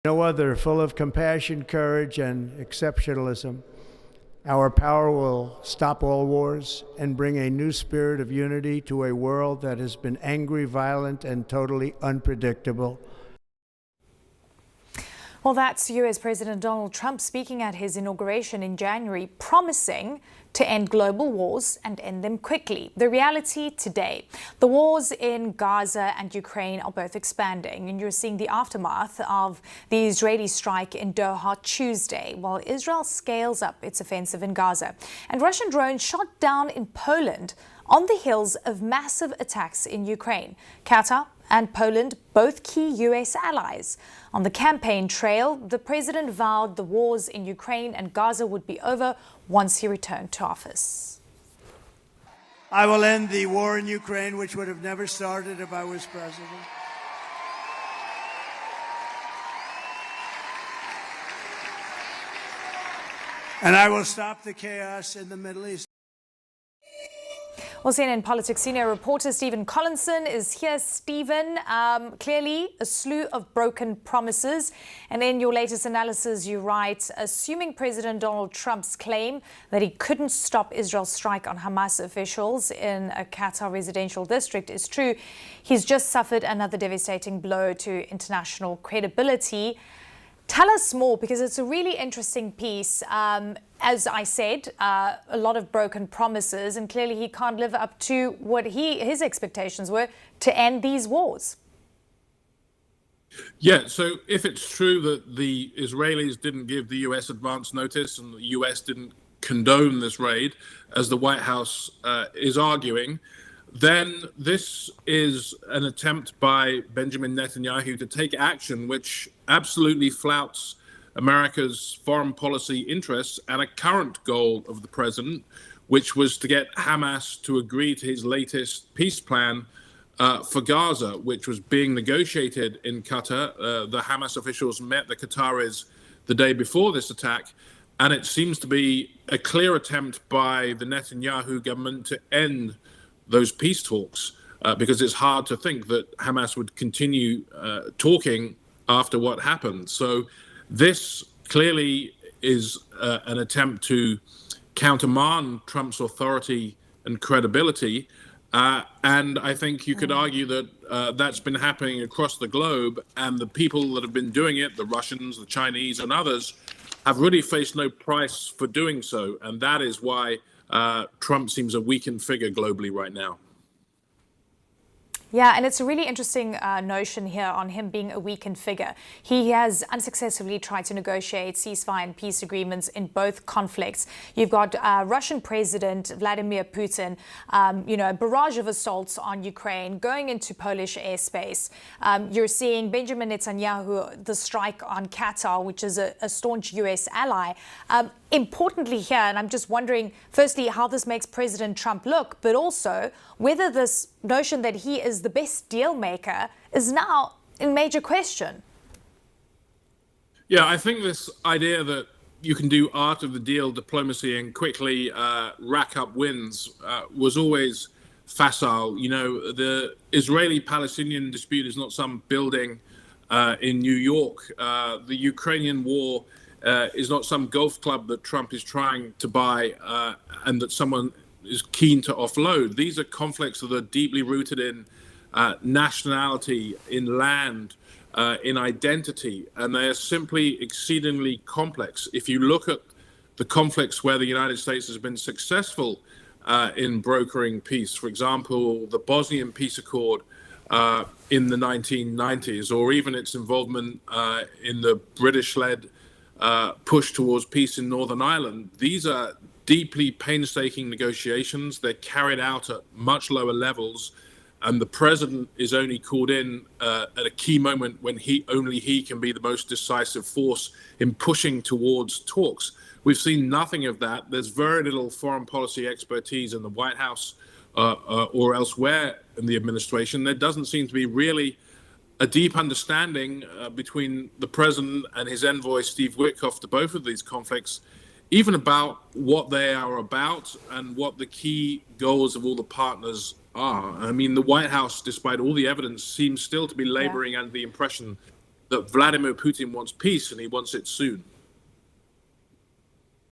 No other, full of compassion, courage, and exceptionalism. Our power will stop all wars and bring a new spirit of unity to a world that has been angry, violent, and totally unpredictable. Well, that's US President Donald Trump speaking at his inauguration in January, promising to end global wars and end them quickly. The reality today, the wars in Gaza and Ukraine are both expanding, and you're seeing the aftermath of the Israeli strike in Doha Tuesday, while Israel scales up its offensive in Gaza. And Russian drones shot down in Poland on the heels of massive attacks in Ukraine. Qatar and Poland, both key US allies. On the campaign trail, the president vowed the wars in Ukraine and Gaza would be over once he returned to office. I will end the war in Ukraine, which would have never started if I was president. And I will stop the chaos in the Middle East. Well, CNN Politics senior reporter Stephen Collinson is here. Stephen, clearly a slew of broken promises. And in your latest analysis, you write, assuming President Donald Trump's claim that he couldn't stop Israel's strike on Hamas officials in a Qatar residential district is true, he's just suffered another devastating blow to international credibility. Tell us more, because it's a really interesting piece. As I said, a lot of broken promises, and clearly he can't live up to what his expectations were to end these wars. Yeah, so if it's true that the Israelis didn't give the US advance notice and the US didn't condone this raid, as the White House is arguing, then this is an attempt by Benjamin Netanyahu to take action which absolutely flouts America's foreign policy interests and a current goal of the president, which was to get Hamas to agree to his latest peace plan for Gaza, which was being negotiated in Qatar. The Hamas officials met the Qataris the day before this attack, and it seems to be a clear attempt by the Netanyahu government to end those peace talks, because it's hard to think that Hamas would continue talking after what happened. So this clearly is an attempt to countermand Trump's authority and credibility. And I think you could argue that that's been happening across the globe, and the people that have been doing it, the Russians, the Chinese, and others, have really faced no price for doing so. And that is why Trump seems a weakened figure globally right now. Yeah, and it's a really interesting notion here on him being a weakened figure. He has unsuccessfully tried to negotiate ceasefire and peace agreements in both conflicts. You've got Russian President Vladimir Putin, a barrage of assaults on Ukraine, going into Polish airspace. You're seeing Benjamin Netanyahu, the strike on Qatar, which is a staunch US ally. Importantly here, and I'm just wondering, firstly, how this makes President Trump look, but also whether this notion that he is the best deal maker is now in major question. Yeah, I think this idea that you can do art of the deal diplomacy and quickly rack up wins was always facile. You know, the Israeli-Palestinian dispute is not some building in New York. The Ukrainian war is not some golf club that Trump is trying to buy and that someone is keen to offload. These are conflicts that are deeply rooted in nationality, in land, in identity, and they are simply exceedingly complex. If you look at the conflicts where the United States has been successful in brokering peace, for example, the Bosnian peace accord in the 1990s, or even its involvement in the British-led push towards peace in Northern Ireland. These are deeply painstaking negotiations. They're carried out at much lower levels, and the president is only called in at a key moment when only he can be the most decisive force in pushing towards talks. We've seen nothing of that. There's very little foreign policy expertise in the White House or elsewhere in the administration. There doesn't seem to be really a deep understanding between the president and his envoy, Steve Witkoff, to both of these conflicts, even about what they are about and what the key goals of all the partners are. I mean, the White House, despite all the evidence, seems still to be laboring under the impression that Vladimir Putin wants peace and he wants it soon.